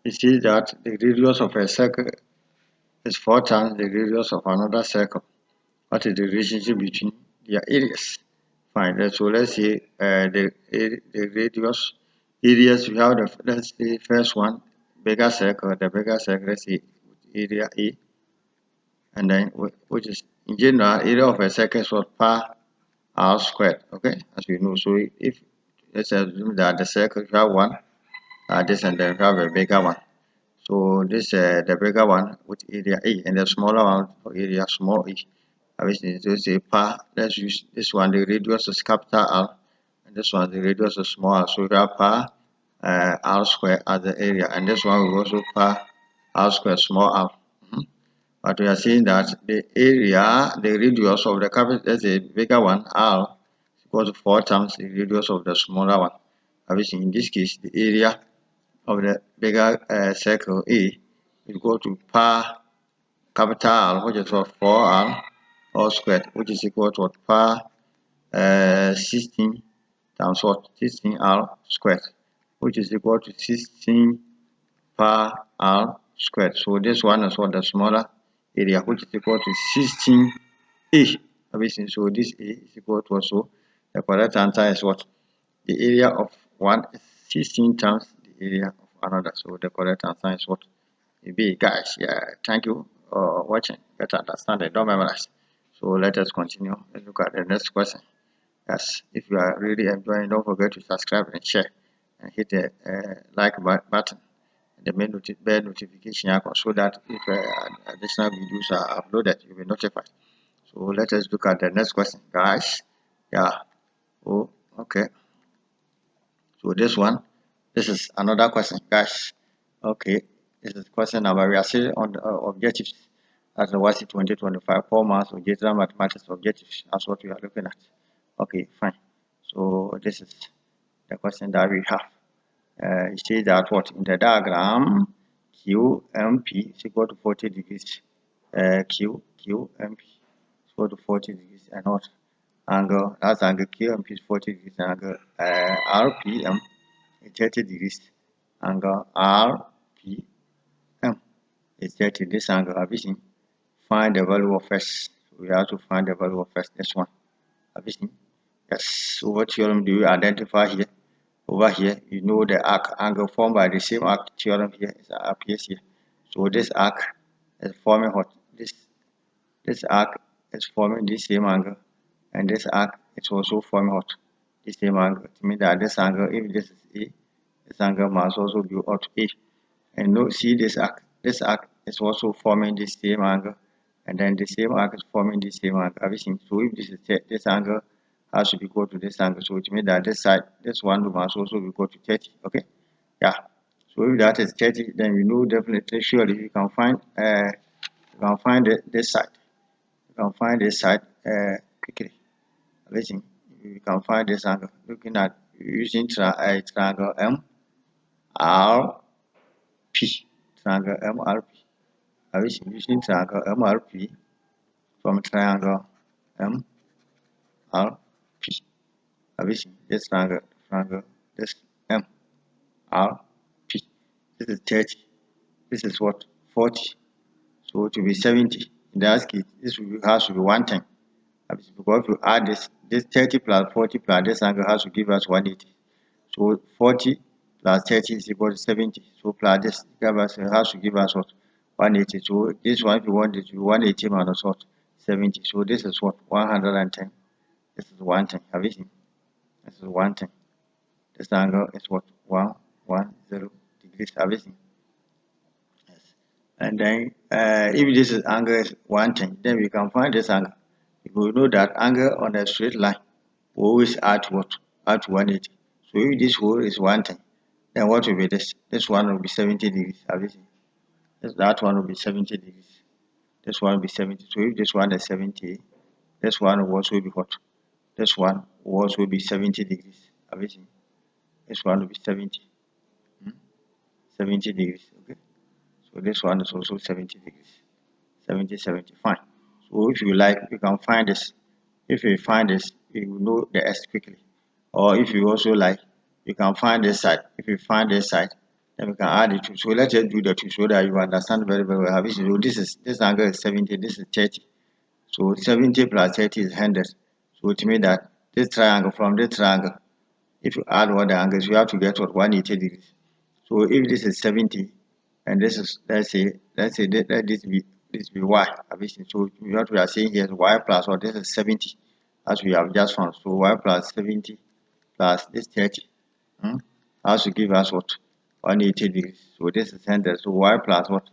you see that the radius of a circle is 4 times the radius of another circle. What is the relationship between their areas? Fine. So let's say the radius we have let's say first one bigger circle, the bigger circle, let's say area A, and then which is in general area of a circle is what pi r squared. Okay, as we know. So if let's assume that the circle you have one this and then you have a bigger one. So this the bigger one with area A and the smaller one for area small e. Which is to say pi. Let's use this one. The radius is capital R, and this one the radius is small r. So we have pi r square as the area, and this one will also pi r square small r. But we are saying that the area, the radius of the capital, let's say bigger one r is equal to 4 times the radius of the smaller one. Which in this case the area of the bigger circle A is equal to pi capital R, which is what 4R all squared, which is equal to what pi 16 times what 16R squared, which is equal to 16 pi R squared. So this one is what the smaller area, which is equal to 16A. So this A is equal to also the correct answer is what the area of one is 16 times the area of another. So the correct answer is what it be, guys. Yeah, thank you for watching. Better understand it. Don't memorize. So let us continue. Let's look at the next question. Yes, if you are really enjoying, don't forget to subscribe and share and hit the like button and the bell notification icon so that if additional videos are uploaded, you'll be notified. So let us look at the next question, guys. Yeah. Oh, okay. So this is another question, guys. Okay, this is question number. We are still on the objectives as the WASSCE 2025 4 months of general mathematics objectives. That's what we are looking at. Okay, fine. So this is the question that we have. It says that what in the diagram QMP is equal to 40 degrees. QMP is equal to 40 degrees and what angle, that's angle QMP is 40 degrees, and angle RPM is 30 degrees, angle RPM is 30. This angle have you seen? Find the value of S. We have to find the value of S. This one have you seen? Yes. So what theorem do you identify here? Over here, you know the arc angle formed by the same arc theorem here is appears here. So this arc is forming what? This arc is forming the same angle, and this arc is also forming what? The same angle. It means that this angle, if this is A, this angle must also be at A. And no, see this arc. This arc is also forming the same angle, and then the same arc is forming the same angle. Have you seen? So if this is this angle has to be equal to this angle, so it means that this side, this one must also be equal to 30. Okay, yeah. So if that is 30, then we know definitely surely you can find this side. You can find this side quickly. Listen, you can find this angle looking at using triangle MRP. Triangle MRP. I wish using triangle MRP from triangle MRP. I wish this triangle this MRP. This is 30. This is what 40. So to be 70. In that case, this has to be 110. Because if you add this 30 plus 40 plus this angle has to give us 180. So 40 plus 30 is equal to 70. So plus this has to give us what? 180. So this one, if you want it to be 180 minus what? 70. So this is what? 110. This is 110. Have you seen? This is 110. This angle is what? 110 degrees. Have you seen? Yes. And then if this is angle is 110, then we can find this angle. We know that angle on a straight line will always add what? Add 180. So if this whole is 110, then what will be this? This one will be 70 degrees. Have you seen? That one will be 70 degrees. This one will be 70. So if this one is 70, this one will also be what? This one will also be 70 degrees. Have you seen? This one will be 70. 70 degrees. Okay. So this one is also 70 degrees. 70, 70. Fine. So if you like, you can find this. If you find this, you will know the S quickly. Or if you also like, you can find this side. If you find this side, Then we can add the 2. So let's just do the 2 so that you understand very, very well. So this angle is 70, this is 30. So 70 plus 30 is 100. So it means that this triangle, from this triangle, if you add all the angles, you have to get what 180 degrees. So if this is 70 and this is, let this be y. So what we are saying here is y plus what, this is 70 as we have just found. So y plus 70 plus this 30 has to give us what, 180 degrees. So this is 100. So y plus what,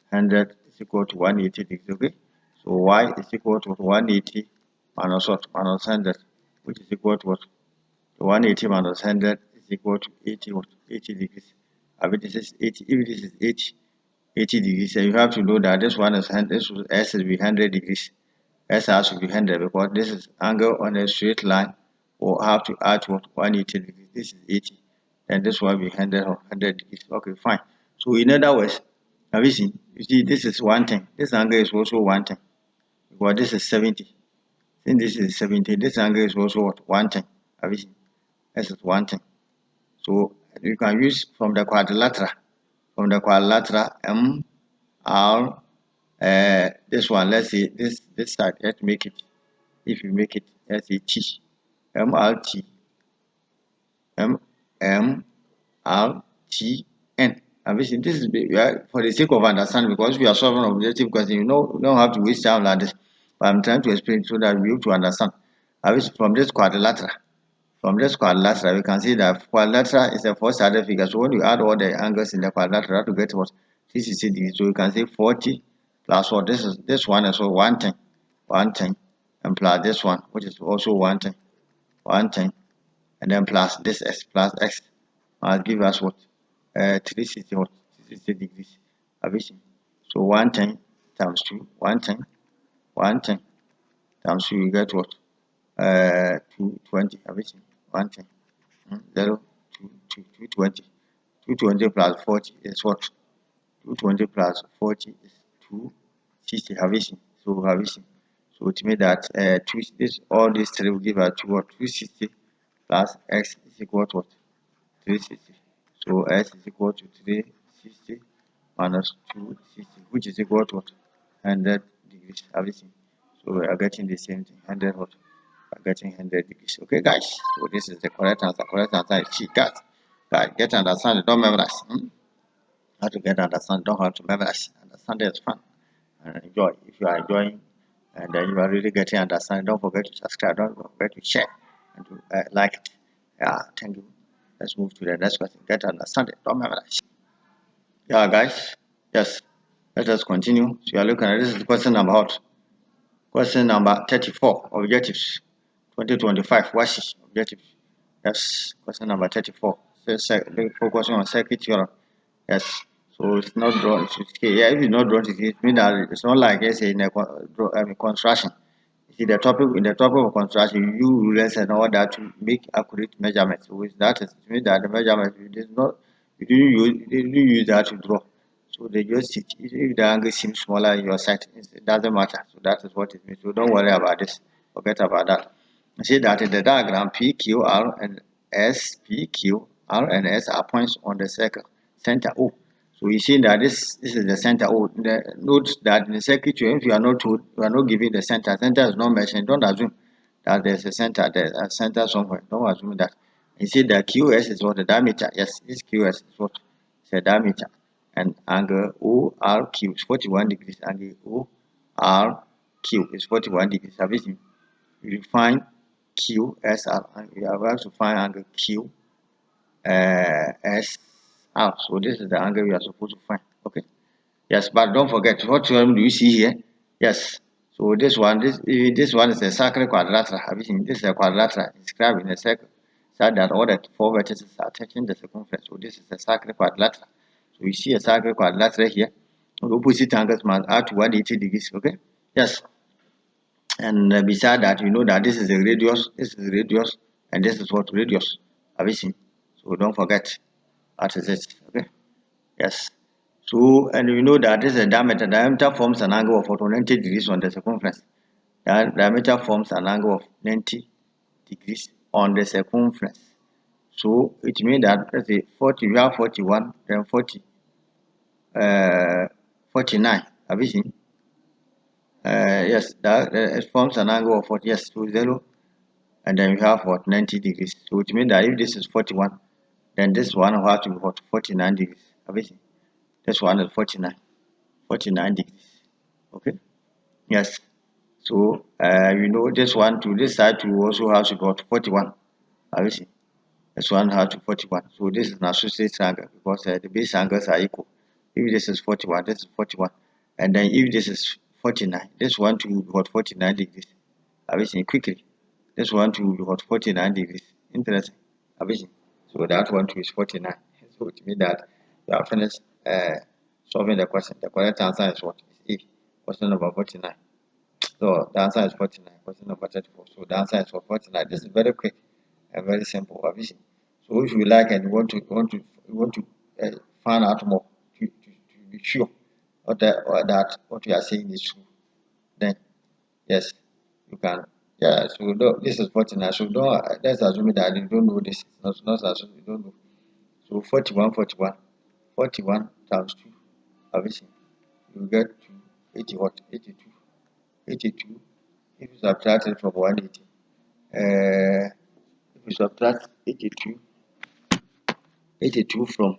100 is equal to 180 degrees. Okay. So y is equal to 180 minus what, minus 100, which is equal to what, 180 minus 100 is equal to 80 what, 80 degrees. I mean this is 80. If this is 80 degrees, and you have to know that this one is 100. This s will be 100 degrees. S has to be 100 because this is angle on a straight line. Or have to add what, 180 degrees. This is 80, and this one will be 100 degrees. Okay, fine. So in other words, have you seen? You see, this is one thing. This angle is also one thing because this is 70. Since this is 70, this angle is also what, one thing. Have you seen? This is one thing. So you can use from the quadrilateral. From the quadrilateral, M R, this one, let's say this side, let's make it, if you make it, let's say T, MRT, MRTN. Obviously, this is for the sake of understanding, because we are solving an objective question, you don't have to waste time like this. But I'm trying to explain so that we have to understand. Obviously, from this quadrilateral, we can see that quadrilateral is a four-sided figure. So when you add all the angles in the quadrilateral, you have to get what, 360 degrees. So you can say 40 plus what, this one is also one thing, and plus this one, which is also one thing, and then plus this x plus x give us what, 360 what, 360 degrees. So 110 times 2, 110 times 2, you get what, 220. 110, 0, 220. 220 plus 40 is what? 220 plus 40 is 260. So it means that all these three will give us 260 plus x is equal to what? 360. So x is equal to 360 minus 260, which is equal to what? 100 degrees. So we are getting the same thing. 100 what? We are getting 100 degrees. Okay, guys. So this is the correct answer. Correct answer is C. Guys, get understand. Don't memorize. How to get understand? Don't have to memorize. Understand is fun and enjoy. If you are enjoying and you are really getting understanding, don't forget to subscribe. Don't forget to share and to like it. Yeah, thank you. Let's move to the next question. Get understanding. Don't memorize. Yeah, guys. Yes. Let us continue. So you are looking at this is question number what? Question number 34. Objectives. 2025. What is objectives? Yes. Question number 34. Focusing on circuit theorem. Yes. So it's not drawn. Yeah, if it's not drawn, it means that it's not like let's say in a construction. You see the topic in the topic of construction, you rulers and all that to make accurate measurements. So with that, it means that the measurement you didn't use that to draw. So they just sit. If the angle seems smaller in your sight, it doesn't matter. So that is what it means. So don't worry about this. Forget about that. You see that in the diagram, P, Q, R, and S, P, Q, R, and S are points on the circle center O. So you see that this is the center O. Note that in the circuit, if you are not told, you are not given the center. Center is not mentioned. Don't assume that there's a center there, a center somewhere. Don't assume that. You see that QS is what the diameter. Yes, this QS is what the diameter, and angle ORQ is 41 degrees. Angle ORQ is 41 degrees. Have you seen? You find QSR, and you are about to find angle QSR. So this is the angle we are supposed to find. Okay. Yes, but don't forget what theorem do you see here? Yes. So this one is a circle quadrilateral. Have you seen? This is a quadrilateral inscribed in a circle, so that all the four vertices are touching the circumference. So this is a circle quadrilateral. So you see a circle quadrilateral here. The opposite angles must add to 180 degrees. Okay. Yes. And beside that, you know that this is a radius, and this is what radius. Have you seen? So don't forget what is it. Okay. Yes. So, and we know that this is a diameter. Diameter forms an angle of 90 degrees on the circumference. Diameter forms an angle of 90 degrees on the circumference. So it means that let's say 40, you have 41, then 40, uh, 49. Have you seen? Yes, that it forms an angle of 40, yes, to 0, and then you have what 90 degrees. So it means that if this is 41, then this one will have to be what 49 degrees. Have you seen? This one is 49, 49 degrees. Okay. Yes. So you know this one to this side to also has to be what 41. Have you seen? This one has to 41. So this is an associate angle because the base angles are equal. If this is 41, this is 41. And then if this is 49, this one to be what 49 degrees. Have you seen? Quickly. This one to be what 49 degrees. Interesting. Have you seen? So that one to is 49. So it means that you have finished solving the question. The correct answer is what? Is A. Question number 49. So the answer is 49. Question number 34. So the answer is for 49. This is very quick and very simple. Have you seen? So if you like and you want to find out more to be sure that what you are saying is true, then yes, you can. Yeah. So this is 49. So don't let's assume that you don't know this. Not assume you don't know. So 41, 41, 41 times 2. Have you seen? You get to 80 what? 82. 82. If you subtract it from 180, if you subtract 82 from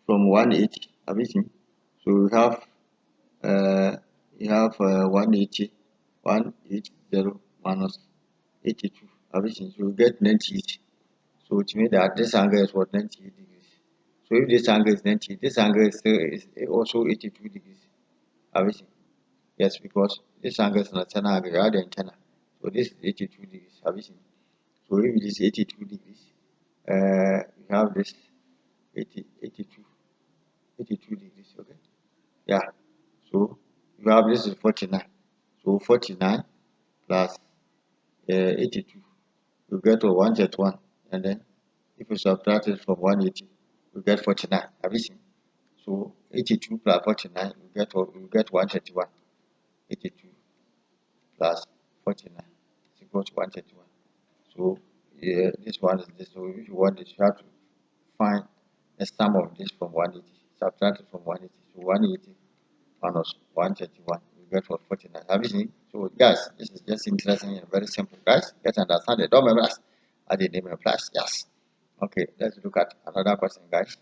180, have you seen? So uh, you have 180, 180 minus 82, have you seen? So you get 98. So it means that this angle is what 98 degrees. So if this angle is 90, this angle is still is also 82 degrees. Have you seen? Yes, because this angle is an antenna angle rather than antenna. So this is 82 degrees. Have you seen? So if it is 82 degrees, we have this 82 degrees. Okay. Yeah. So you have this is 49. So 49 plus 82, you get to 131. And then if you subtract it from 180, you get 49. Have you seen? So 82 plus 49, you get 131. 82 plus 49 is equal to 131. So yeah, this one is this. So if you want this, you have to find the sum of this from 180. Subtract it from 180. So 180 minus 131, you get what 49. Have you seen? So guys, this is just interesting and very simple, guys. Get understand it. Don't memorize. I did name a plus. Yes. Okay, let's look at another question, guys.